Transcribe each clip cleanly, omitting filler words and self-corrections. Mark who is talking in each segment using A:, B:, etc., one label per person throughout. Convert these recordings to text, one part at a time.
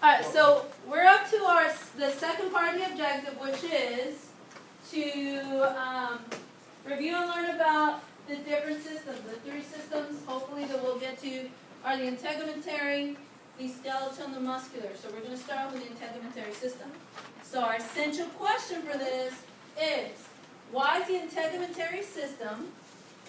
A: Alright, so we're up to the second part of the objective, which is to review and learn about the different systems. The three systems, hopefully, that we'll get to are the integumentary, the skeletal, and the muscular. So we're going to start with the integumentary system. So our essential question for this is, why is the integumentary system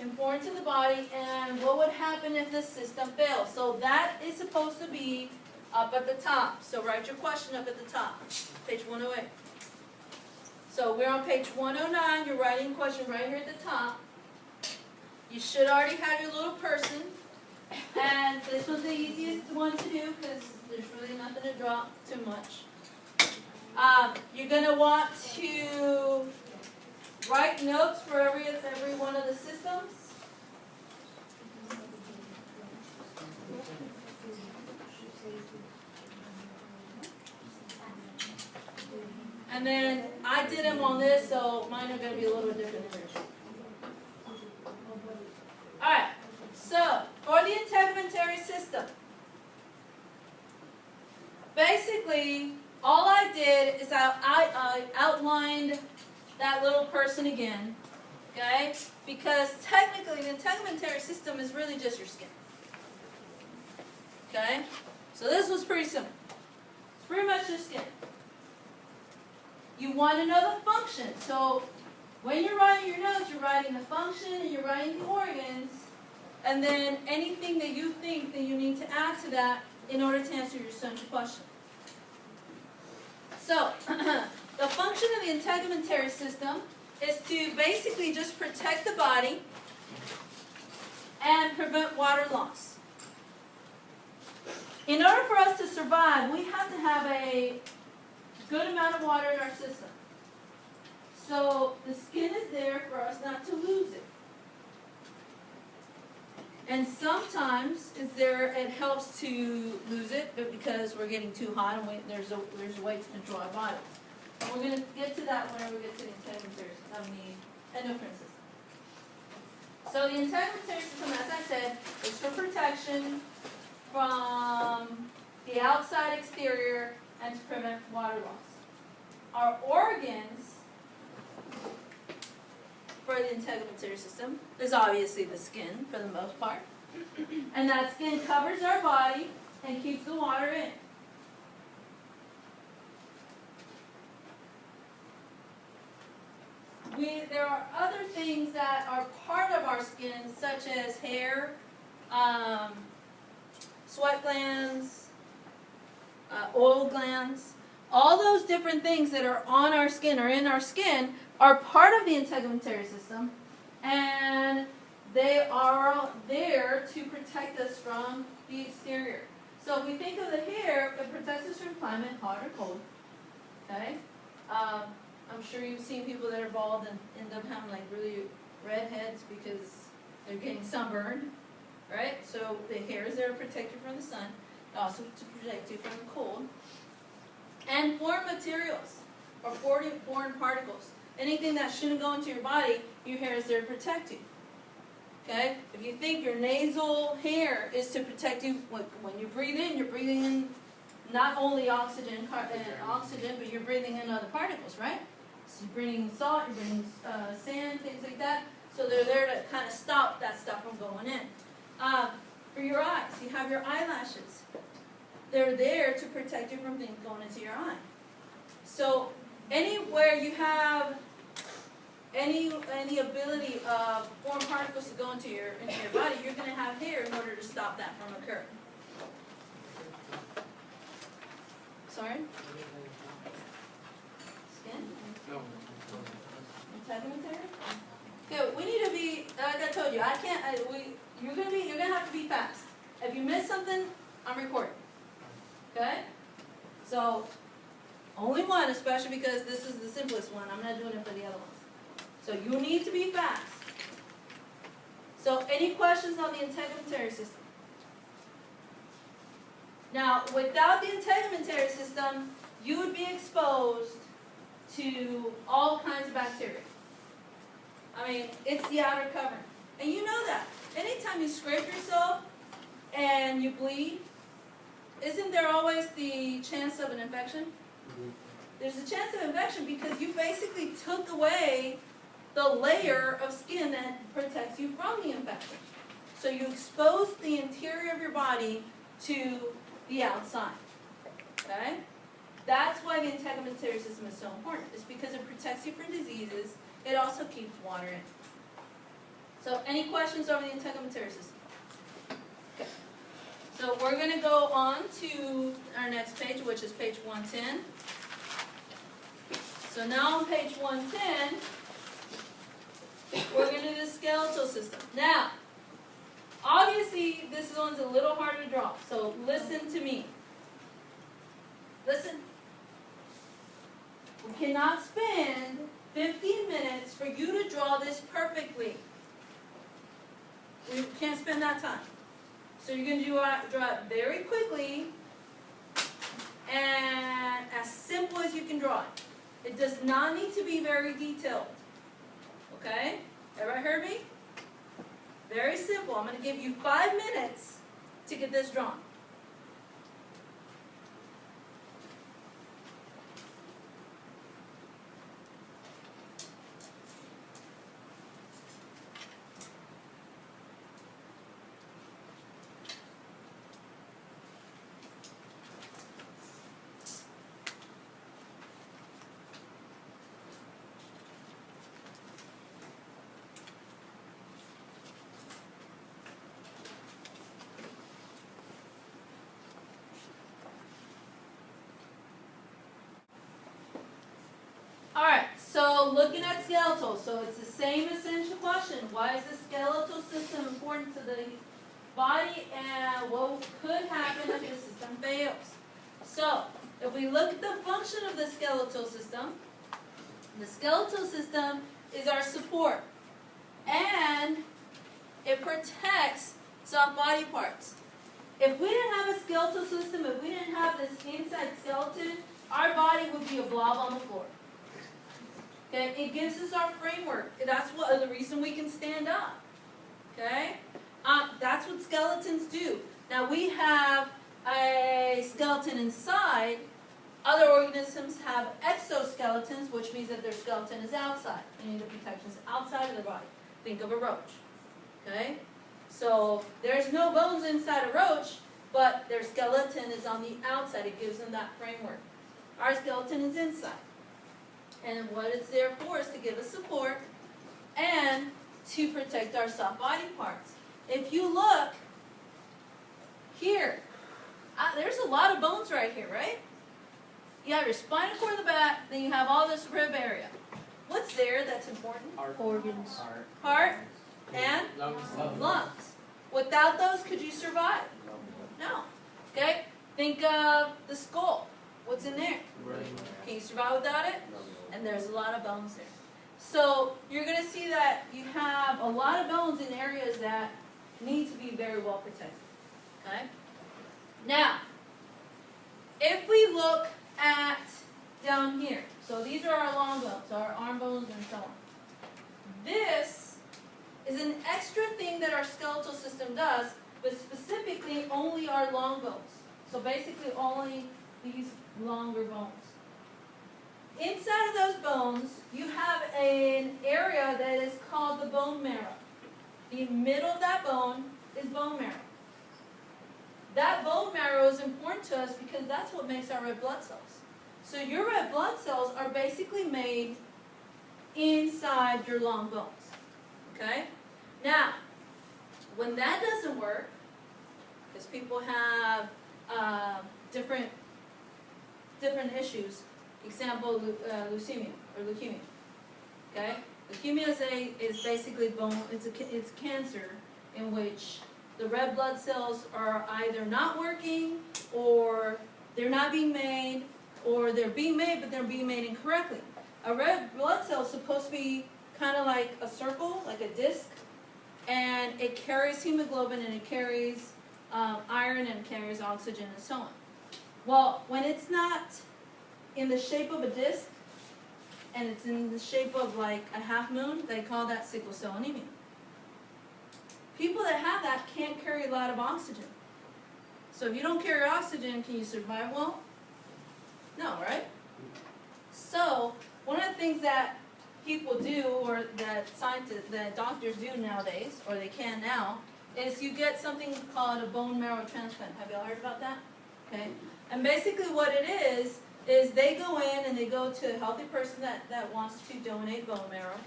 A: important to the body, and what would happen if this system fails? So that is supposed to be up at the top. So write your question up at the top, page 108. So we're on page 109. You're writing a question right here at the top. You should already have your little person. And this was the easiest one to do because there's really nothing to draw too much. You're going to want to write notes for every one of the systems. And then I did them on this, so mine are going to be a little bit different. Alright, so for the integumentary system, basically all I did is I outlined that little person again, okay? Because technically the integumentary system is really just your skin. Okay? So this was pretty simple. It's pretty much your skin. You want to know the function. So when you're writing your notes, you're writing the function and you're writing the organs, and then anything that you think that you need to add to that in order to answer your essential question. So the function of the integumentary system is to basically just protect the body and prevent water loss. In order for us to survive, we have to have a good amount of water in our system. So the skin is there for us not to lose it. And sometimes it helps to lose it, but because we're getting too hot and there's a way to control our body. And we're going to get to that whenever we get to the endocrine system. So the integumentary system, as I said, is for protection from the outside exterior and to prevent water loss. Our organs for the integumentary system is obviously the skin for the most part. And that skin covers our body and keeps the water in. There are other things that are part of our skin, such as hair, sweat glands, oil glands. All those different things that are on our skin or in our skin are part of the integumentary system, and they are there to protect us from the exterior. So if we think of the hair, it protects us from climate, hot or cold. Okay? I'm sure you've seen people that are bald and end up having like really red heads because they're getting sunburned, right? So the hair is there to protect you from the sun, also to protect you from the cold. And foreign materials, or foreign particles. Anything that shouldn't go into your body, your hair is there to protect you. Okay? If you think your nasal hair is to protect you, when you breathe in, you're breathing in not only oxygen, but you're breathing in other particles, right? So you're breathing salt, you're breathing sand, things like that. So they're there to kind of stop that stuff from going in. For your eyes, you have your eyelashes. They're there to protect you from things going into your eye. So anywhere you have any ability of foreign particles to go into your body, you're going to have hair in order to stop that from occurring. Sorry? Skin?
B: No.
A: Integumentary? Okay, we need to be, like I told you, you're gonna have to be fast. If you miss something, I'm recording. Okay? So, only one, especially because this is the simplest one. I'm not doing it for the other ones. So you need to be fast. So any questions on the integumentary system? Now, without the integumentary system, you would be exposed to all kinds of bacteria. I mean, it's the outer covering. And you know that. Anytime you scrape yourself and you bleed, isn't there always the chance of an infection? There's a chance of infection because you basically took away the layer of skin that protects you from the infection. So you expose the interior of your body to the outside. Okay? That's why the integumentary system is so important. It's because it protects you from diseases. It also keeps water in. So any questions over the integumentary system? Okay. So we're going to go on to our next page, which is page 110. So now on page 110, we're going to do the skeletal system. Now, obviously, this one's a little harder to draw, so listen to me. Listen. We cannot spend 15 minutes for you to draw this perfectly. We can't spend that time. So you're going to draw it very quickly and as simple as you can draw it. It does not need to be very detailed. Okay? Everybody heard me? Very simple. I'm going to give you 5 minutes to get this drawn. Alright, so looking at skeletal, so it's the same essential question. Why is the skeletal system important to the body and what could happen if the system fails? So, if we look at the function of the skeletal system is our support. And it protects soft body parts. If we didn't have a skeletal system, if we didn't have this inside skeleton, our body would be a blob on the floor. Okay, it gives us our framework. That's the reason we can stand up. Okay, that's what skeletons do. Now we have a skeleton inside. Other organisms have exoskeletons, which means that their skeleton is outside. Meaning the protection is outside of their body. Think of a roach. Okay, so there's no bones inside a roach, but their skeleton is on the outside. It gives them that framework. Our skeleton is inside. And what it's there for is to give us support and to protect our soft body parts. If you look here, there's a lot of bones right here, right? You have your spinal cord in the back, then you have all this rib area. What's there that's important?
B: Organs.
A: Heart and lungs. Without those, could you survive? No. Okay? Think of the skull. What's in there? Can you survive without it? And there's a lot of bones there. So you're going to see that you have a lot of bones in areas that need to be very well protected. Okay? Now, if we look at down here, so these are our long bones, our arm bones and so on. This is an extra thing that our skeletal system does, but specifically only our long bones. So basically only these longer bones. Inside of those bones, you have an area that is called the bone marrow. The middle of that bone is bone marrow. That bone marrow is important to us because that's what makes our red blood cells. So your red blood cells are basically made inside your long bones. Okay? Now, when that doesn't work, because people have different issues. Example, leukemia. Okay, leukemia is basically bone. It's cancer in which the red blood cells are either not working, or they're not being made, or they're being made but they're being made incorrectly. A red blood cell is supposed to be kind of like a circle, like a disc, and it carries hemoglobin and it carries iron and it carries oxygen and so on. Well, when it's not in the shape of a disc, and it's in the shape of like a half moon, they call that sickle cell anemia. People that have that can't carry a lot of oxygen. So if you don't carry oxygen, can you survive well? No, right? So one of the things that people do, or that scientists, that doctors do nowadays, or they can now, is you get something called a bone marrow transplant. Have y'all heard about that? Okay. And basically what it is they go in and they go to a healthy person that wants to donate bone marrow.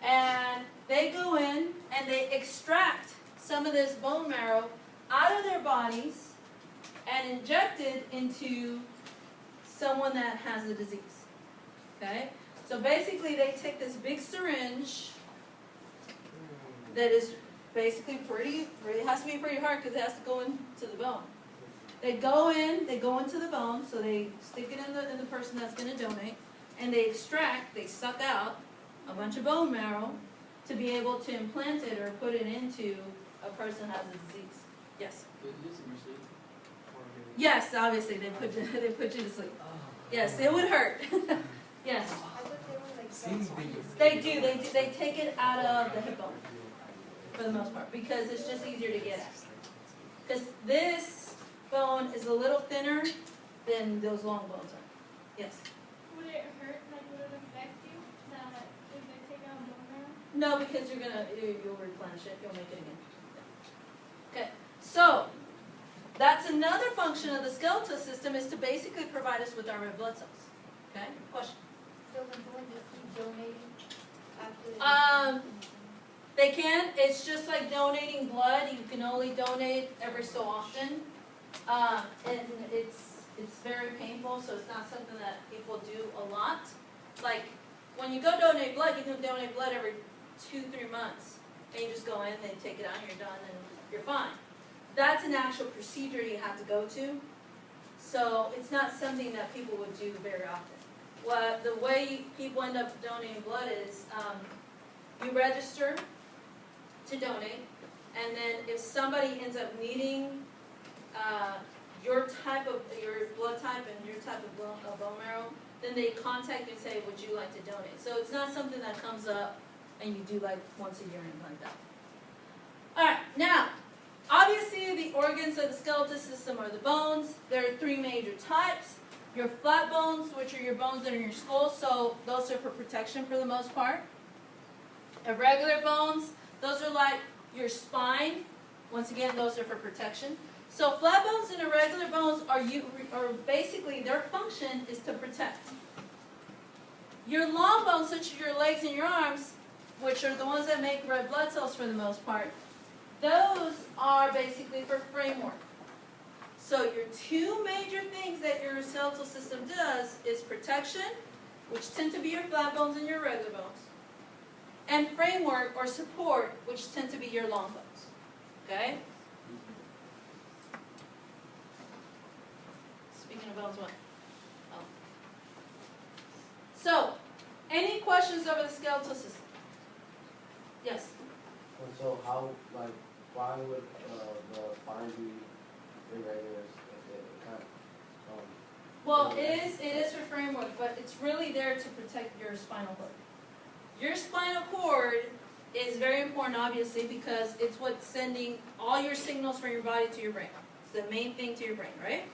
A: And they go in and they extract some of this bone marrow out of their bodies and inject it into someone that has the disease. Okay? So basically they take this big syringe that is basically it has to be pretty hard because it has to go into the bone. They go into the bone, so they stick it in the person that's going to donate, and they suck out a bunch of bone marrow to be able to implant it or put it into a person who has a disease. Yes? Yes, obviously, they put you to sleep. Yes, it would hurt. Yes. They do. They take it out of the hip bone, for the most part, because it's just easier to get at. Because this bone is a little thinner than those long bones are. Yes?
B: Would it hurt? Like, would it affect you? If they take out bone marrow?
A: No, because you'll replenish it. You'll make it again. Okay. So, that's another function of the skeletal system, is to basically provide us with our red blood cells. Okay? Question?
C: So the blood just keep donating after
A: They can. It's just like donating blood. You can only donate every so often. And it's very painful, so it's not something that people do a lot. Like, when you go donate blood, you can donate blood every 2-3 months. And you just go in, they take it out, and you're done, and you're fine. That's an actual procedure you have to go to. So it's not something that people would do very often. The way people end up donating blood is you register to donate, and then if somebody ends up needing your blood type and your type of bone marrow, then they contact you and say, would you like to donate? So it's not something that comes up and you do like once a year or anything like that. Alright, now, obviously the organs of the skeletal system are the bones. There are 3 major types. Your flat bones, which are your bones that are in your skull, so those are for protection for the most part. Irregular bones, those are like your spine. Once again, those are for protection. So flat bones and irregular bones are basically, their function is to protect. Your long bones, such as your legs and your arms, which are the ones that make red blood cells for the most part, those are basically for framework. So your 2 major things that your skeletal system does is protection, which tend to be your flat bones and your regular bones, and framework or support, which tend to be your long bones. Okay? Speaking of bones, what? Oh. So, any questions over the skeletal system? Yes?
D: So how, like, why would the spine be irregular if it kind of,
A: Well, it is for framework, but it's really there to protect your spinal cord. Your spinal cord is very important, obviously, because it's what's sending all your signals from your body to your brain. It's the main thing to your brain, right?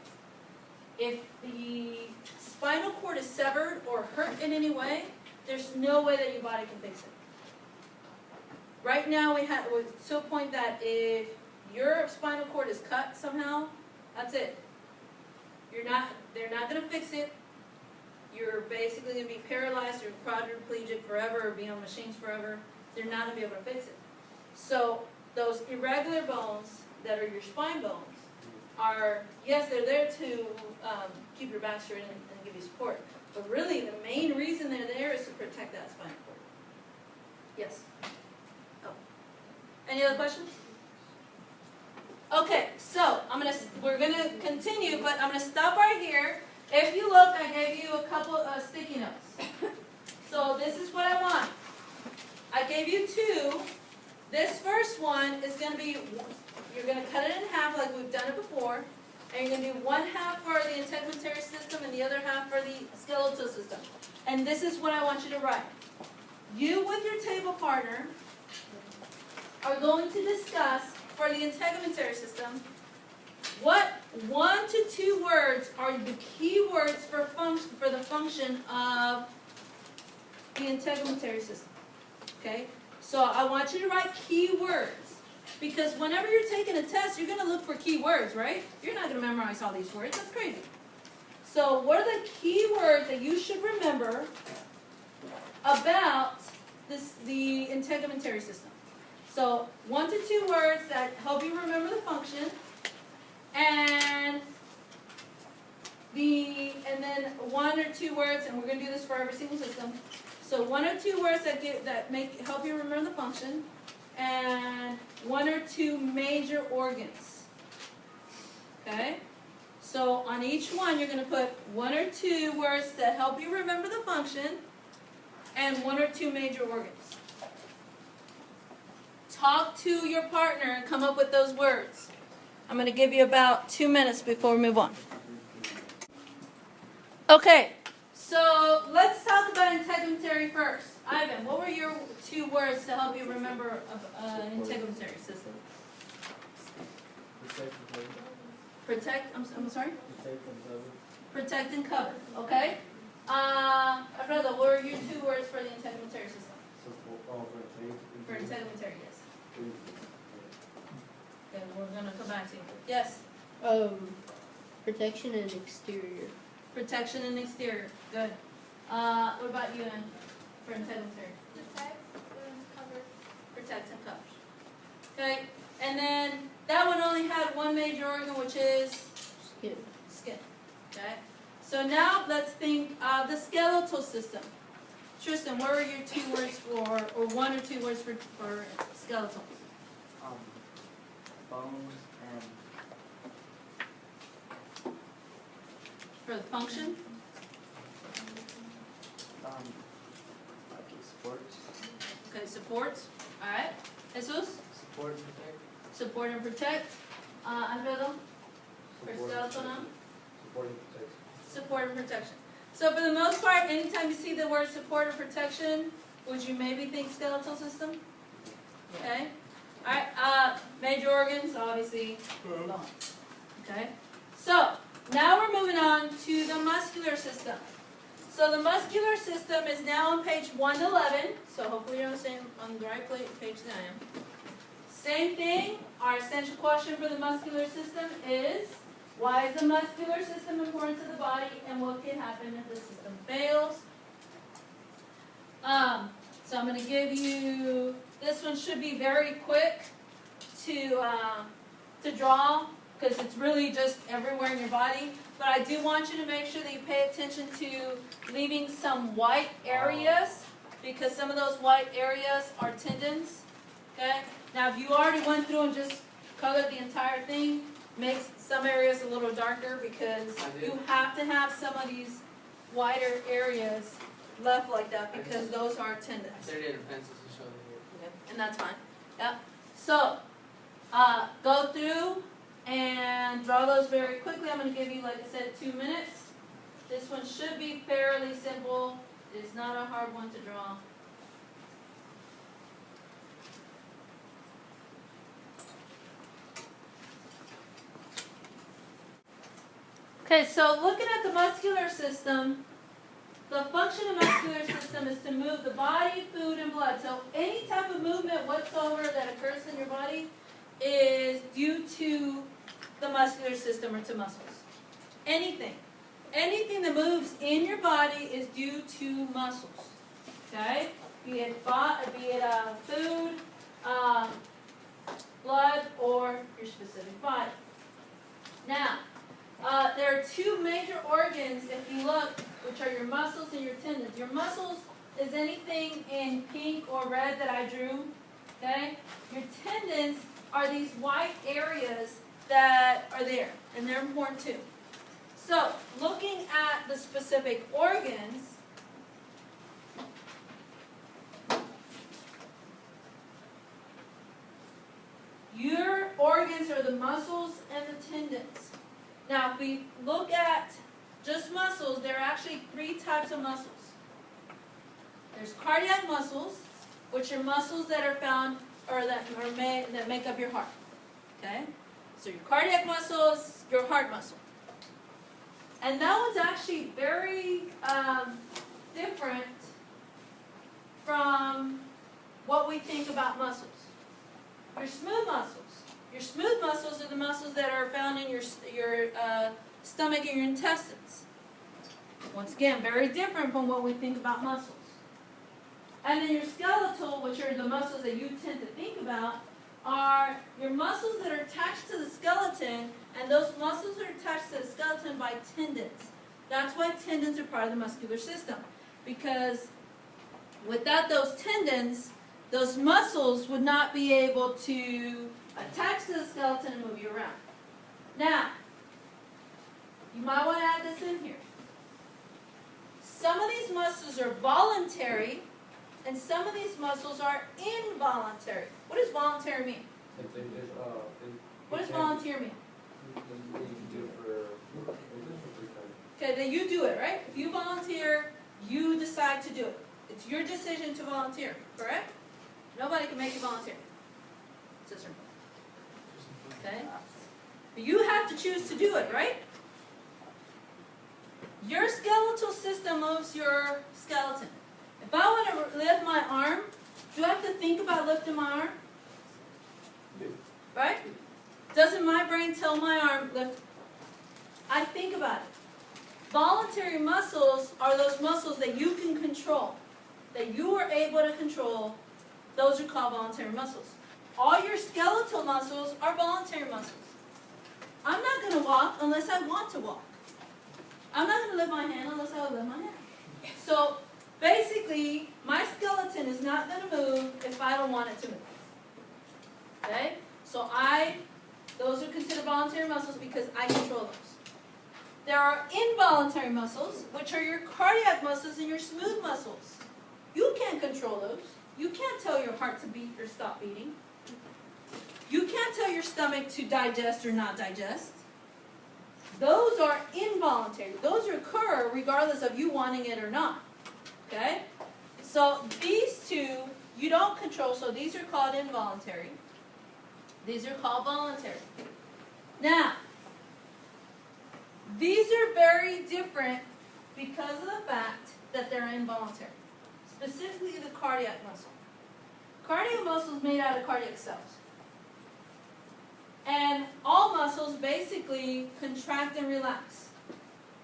A: If the spinal cord is severed or hurt in any way, there's no way that your body can fix it. Right now, we're to a point that if your spinal cord is cut somehow, that's it. They're not going to fix it. You're basically going to be paralyzed or quadriplegic forever or be on machines forever. They're not going to be able to fix it. So those irregular bones that are your spine bones are, yes, they're there to keep your back straight and give you support. But really, the main reason they're there is to protect that spinal cord. Yes? Oh. Any other questions? Okay, so we're gonna continue, but I'm gonna stop right here. If you look, I gave you a couple of sticky notes. So this is what I want. I gave you 2. This first one is gonna be, you're gonna cut it in half like we've done it before, and you're gonna do 1/2 for the integumentary system and the other half for the skeletal system. And this is what I want you to write. You with your table partner are going to discuss, for the integumentary system, What 1 to 2 words are the key words for the function of the integumentary system? Okay? So I want you to write key words. Because whenever you're taking a test, you're going to look for key words, right? You're not going to memorize all these words. That's crazy. So what are the key words that you should remember about the integumentary system? So 1 to 2 words that help you remember the function, and then 1 or 2 words, and we're going to do this for every single system. So 1 or 2 words that help you remember the function, and 1 or 2 major organs. Okay? So on each one, you're going to put 1 or 2 words that help you remember the function, and 1 or 2 major organs. Talk to your partner and come up with those words. I'm going to give you about 2 minutes before we move on. Okay, so let's talk about integumentary first. Ivan, what were your 2 words to help you remember an integumentary system? Protect, I'm sorry? Protect and cover, okay? Alfredo, what are your 2 words for the integumentary system? For integumentary, yes. Okay, we're going to come back to you. Yes?
C: Protection and exterior.
A: Protection and exterior, good. What about you, Ann, for integumentary?
B: Protect and cover.
A: Protect and cover. Okay, and then that one only had 1 major organ, which is skin. Okay, so now let's think of the skeletal system. Tristan, what are your 2 words for, or 1 or 2 words for skeletal?
E: Bones and
A: For the function?
E: like sports.
A: Okay, supports. All right. Jesus?
E: Support and protect.
A: Support and protect. Alfredo? For skeletal now?
D: Support and protection.
A: Support and protection. So for the most part, anytime you see the word support or protection, would you maybe think skeletal system? Okay. All right. Major organs, obviously, bones. Okay. So now we're moving on to the muscular system. So the muscular system is now on page 111. So hopefully you're on the right page that I am. Same thing. Our essential question for the muscular system is, why is the muscular system important to the body, and what can happen if the system fails? So I'm going to give you, this one should be very quick to draw, because it's really just everywhere in your body. But I do want you to make sure that you pay attention to leaving some white areas, because some of those white areas are tendons. Okay? Now, if you already went through and just colored the entire thing, makes some areas a little darker, because you have to have some of these whiter areas left like that, because those are tendons.
E: They're in pencils to show the
A: Okay, and that's fine. Yeah. So, go through and draw those very quickly. I'm going to give you, like I said, 2 minutes. This one should be fairly simple. It's not a hard one to draw. Okay, so looking at the muscular system, the function of the muscular system is to move the body, food, and blood. So any type of movement whatsoever that occurs in your body is due to the muscular system or to muscles. Anything. Anything that moves in your body is due to muscles. Okay? Be it food, blood, or your specific body. Now, there are 2 major organs, if you look, which are your muscles and your tendons. Your muscles is anything in pink or red that I drew. Okay? Your tendons are these white areas that are there, and they're important too. So, looking at the specific organs, your organs are the muscles and the tendons. Now, if we look at just muscles, there are actually 3 types of muscles. There's cardiac muscles, which are muscles that are found, or that make up your heart. Okay? So your cardiac muscle is your heart muscle. And that one's actually very different from what we think about muscles. Your smooth muscles. Your smooth muscles are the muscles that are found in your stomach and your intestines. Once again, very different from what we think about muscles. And then your skeletal, which are the muscles that you tend to think about, are your muscles that are attached to the skeleton, and those muscles are attached to the skeleton by tendons. That's why tendons are part of the muscular system, because without those tendons, those muscles would not be able to attach to the skeleton and move you around. Now, you might want to add this in here. Some of these muscles are voluntary, and some of these muscles are involuntary. What does voluntary mean? What does volunteer mean? Okay, then you do it, right? If you volunteer, you decide to do it. It's your decision to volunteer, correct? Nobody can make you volunteer. Sister. Okay? But you have to choose to do it, right? Your skeletal system moves your skeleton. If I want to lift my arm, do I have to think about lifting my arm? Right? Doesn't my brain tell my arm lift? I think about it. Voluntary muscles are those muscles that you can control, that you are able to control. Those are called voluntary muscles. All your skeletal muscles are voluntary muscles. I'm not going to walk unless I want to walk. I'm not going to lift my hand unless I lift my hand. So basically, my skeleton is not going to move if I don't want it to move. Okay? So those are considered voluntary muscles because I control those. There are involuntary muscles, which are your cardiac muscles and your smooth muscles. You can't control those. You can't tell your heart to beat or stop beating. You can't tell your stomach to digest or not digest. Those are involuntary. Those occur regardless of you wanting it or not. Okay? So these two you don't control, so these are called involuntary. These are called voluntary. Now, these are very different because of the fact that they're involuntary. Specifically the cardiac muscle. Cardiac muscle is made out of cardiac cells. And all muscles basically contract and relax.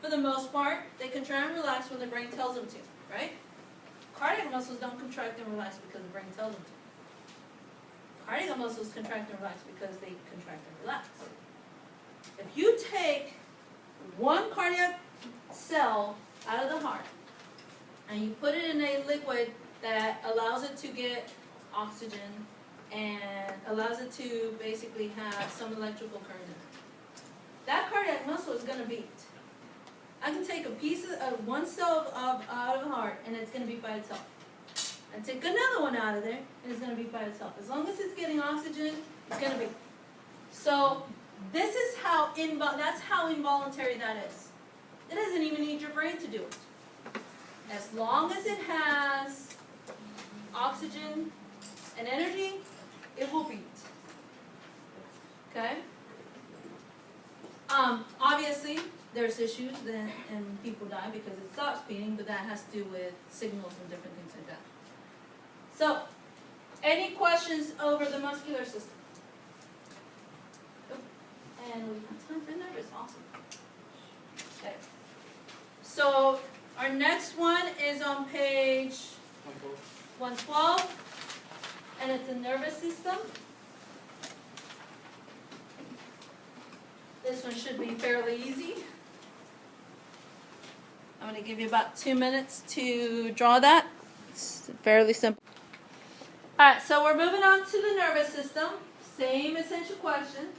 A: For the most part, they contract and relax when the brain tells them to, right? Cardiac muscles don't contract and relax because the brain tells them to. Cardiac muscles contract and relax because they contract and relax. If you take one cardiac cell out of the heart and you put it in a liquid that allows it to get oxygen and allows it to basically have some electrical current in it, that cardiac muscle is going to beat. I can take a piece of one cell out of the heart and it's going to beat by itself. And take another one out of there and it's going to beat by itself. As long as it's getting oxygen, it's going to beat. So this is that's how involuntary that is. It doesn't even need your brain to do it. As long as it has oxygen and energy, it will beat. Okay? Obviously, there's issues and people die because it stops beating, but that has to do with signals and different things like that. So, any questions over the muscular system? And we have time for numbers. Awesome. Okay. So, our next one is on page 112, and it's a nervous system. This one should be fairly easy. I'm going to give you about 2 minutes to draw that. It's fairly simple. Alright, so we're moving on to the nervous system. Same essential question.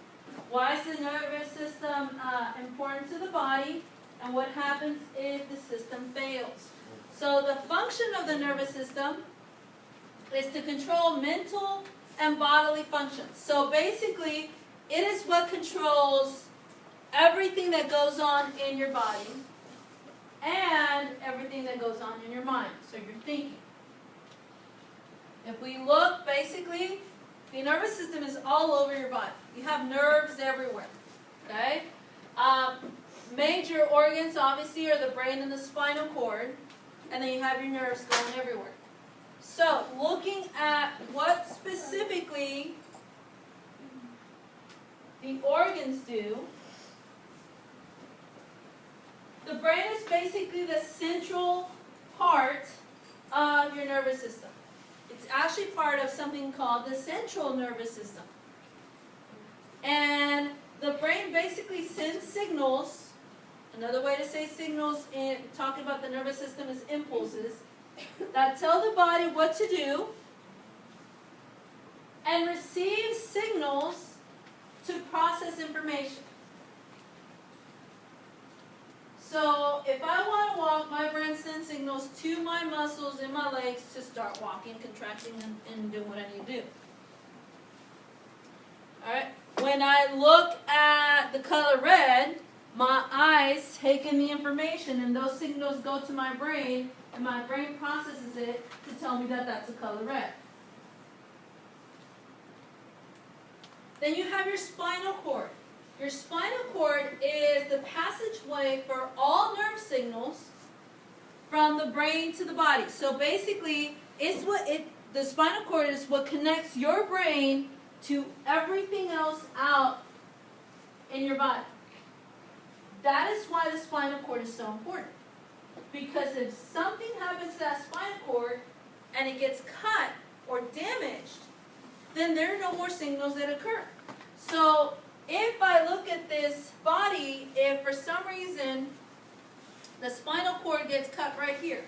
A: Why is the nervous system important to the body? And what happens if the system fails? So the function of the nervous system is to control mental and bodily functions. So basically, it is what controls everything that goes on in your body and everything that goes on in your mind. So you're thinking. If we look, basically, the nervous system is all over your body. You have nerves everywhere, okay? Major organs obviously are the brain and the spinal cord, and then you have your nerves going everywhere. So, looking at what specifically the organs do, the brain is basically the central part of your nervous system. It's actually part of something called the central nervous system. And the brain basically sends signals. Another way to say signals in talking about the nervous system is impulses that tell the body what to do and receives signals to process information. So if I want to walk, my brain sends signals to my muscles in my legs to start walking, contracting, and doing what I need to do. Alright? When I look at the color red, my eyes take in the information, and those signals go to my brain, and my brain processes it to tell me that that's the color red. Then you have your spinal cord. Your spinal cord is the passageway for all nerve signals from the brain to the body. So basically, the spinal cord is what connects your brain to everything else out in your body. That is why the spinal cord is so important. Because if something happens to that spinal cord and it gets cut or damaged, then there are no more signals that occur. So if I look at this body, if for some reason the spinal cord gets cut right here,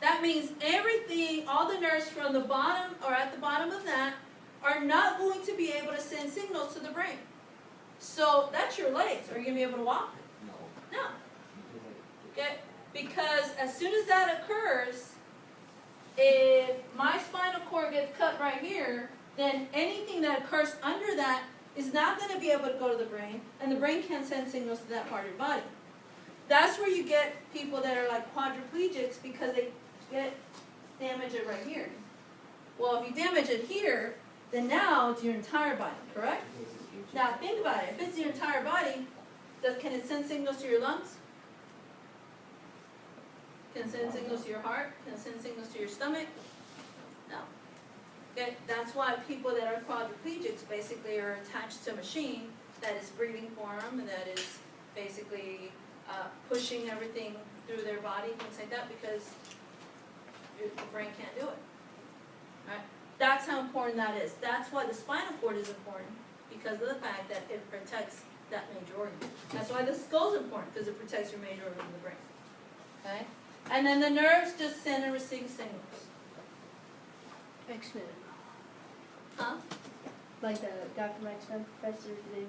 A: that means everything, all the nerves from the bottom or at the bottom of that are not going to be able to send signals to the brain. So that's your legs. Are you going to be able to walk?
D: No.
A: No. Okay? Because as soon as that occurs, if my spinal cord gets cut right here, then anything that occurs under that is not going to be able to go to the brain, and the brain can't send signals to that part of your body. That's where you get people that are like quadriplegics because they get damage it right here. Well, if you damage it here, then now it's your entire body, correct? Now think about it. If it's your entire body, can it send signals to your lungs? Can it send signals to your heart? Can it send signals to your stomach? No. Okay, that's why people that are quadriplegics basically are attached to a machine that is breathing for them and that is basically pushing everything through their body, things like that, because the brain can't do it. Right? That's how important that is. That's why the spinal cord is important, because of the fact that it protects that major organ. That's why the skull is important, because it protects your major organ in the brain. Okay? And then the nerves just send and receive signals.
C: X-Men.
A: Huh?
C: Like the guy from X-Men, Professor Xavier.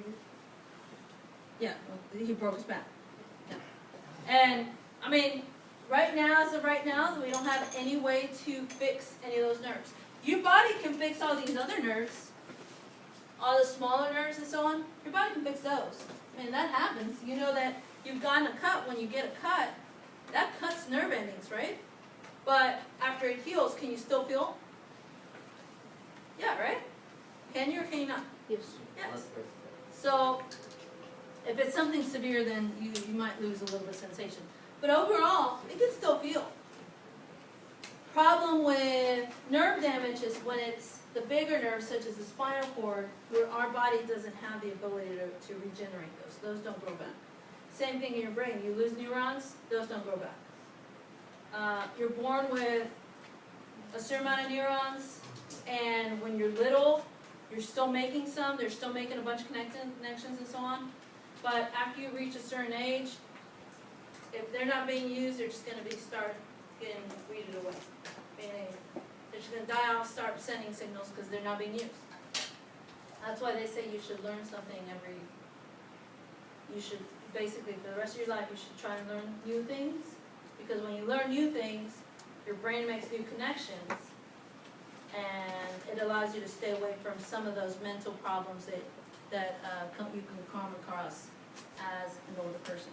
A: Yeah, well, he broke his back. Yeah. And, I mean, right now, as of right now, we don't have any way to fix any of those nerves. Your body can fix all these other nerves, all the smaller nerves and so on. Your body can fix those. I mean, that happens. You know that you've gotten a cut. When you get a cut, that cuts nerve endings, right? But after it heals, can you still feel? Yeah, right? Can you or can you not?
C: Yes.
A: Yes. So, if it's something severe, then you might lose a little bit of sensation. But overall, it can still feel. Problem with nerve damage is when it's the bigger nerves, such as the spinal cord, where our body doesn't have the ability to regenerate those. Those don't grow back. Same thing in your brain. You lose neurons, those don't grow back. You're born with a certain amount of neurons, and when you're little, you're still making some. They're still making a bunch of connections and so on. But after you reach a certain age, if they're not being used, they're just going to start getting weeded away. Meaning they're just going to die off, start sending signals because they're not being used. That's why they say you should learn something you should basically, for the rest of your life, you should try and learn new things. Because when you learn new things, your brain makes new connections, and it allows you to stay away from some of those mental problems that you can come across as an older person.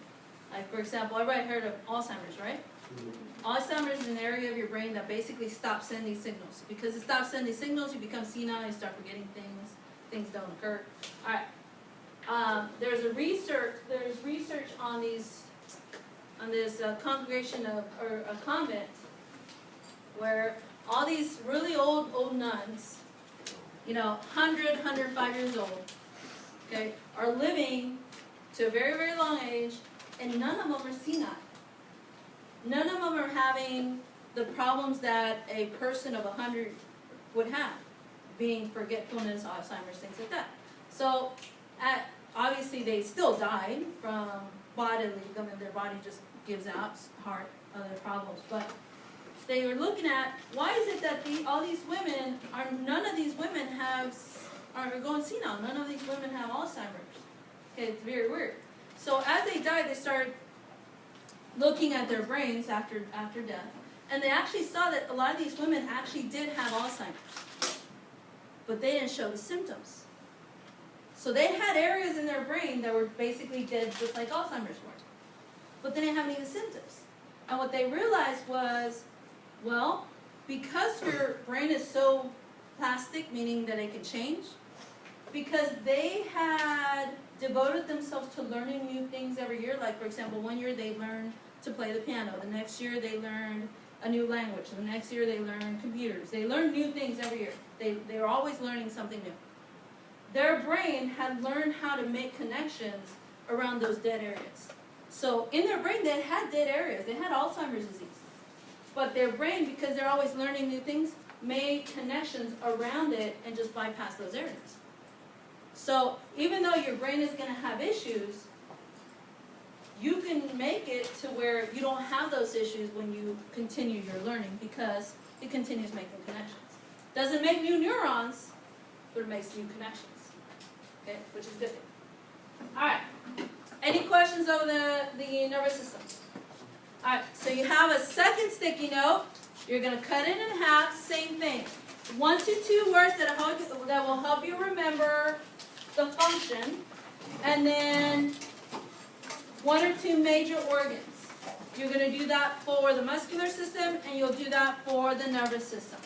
A: Like, for example, everybody heard of Alzheimer's, right? Alzheimer's is an area of your brain that basically stops sending signals. Because it stops sending signals, you become senile, you start forgetting things, things don't occur. All right. There's research on this congregation or a convent where all these really old nuns, 105 years old, okay, are living to a very, very long age, and none of them are senile. None of them are having the problems that a person of 100 would have, being forgetfulness, Alzheimer's, things like that. So, obviously they still died from bodily, their body just gives out, heart, other problems, but they were looking at, why is it that all these women, none of these women are going senile, none of these women have Alzheimer's. Okay, it's very weird. So as they died, they started looking at their brains after death, and they actually saw that a lot of these women actually did have Alzheimer's, but they didn't show the symptoms. So they had areas in their brain that were basically dead, just like Alzheimer's were, but they didn't have any of the symptoms. And what they realized was, well, because your brain is so plastic, meaning that it can change, because they had devoted themselves to learning new things every year. Like, for example, one year they learned to play the piano. The next year they learned a new language. The next year they learned computers. They learned new things every year. They were always learning something new. Their brain had learned how to make connections around those dead areas. So in their brain they had dead areas. They had Alzheimer's disease. But their brain, because they're always learning new things, made connections around it and just bypassed those areas. So even though your brain is going to have issues, you can make it to where you don't have those issues when you continue your learning, because it continues making connections. Doesn't make new neurons, but it makes new connections. Okay, which is good. All right. Any questions over the nervous system? All right. So you have a second sticky note. You're going to cut it in half. Same thing. 1 to 2 words that will help you remember the function, and then 1 or 2 major organs. You're going to do that for the muscular system, and you'll do that for the nervous system.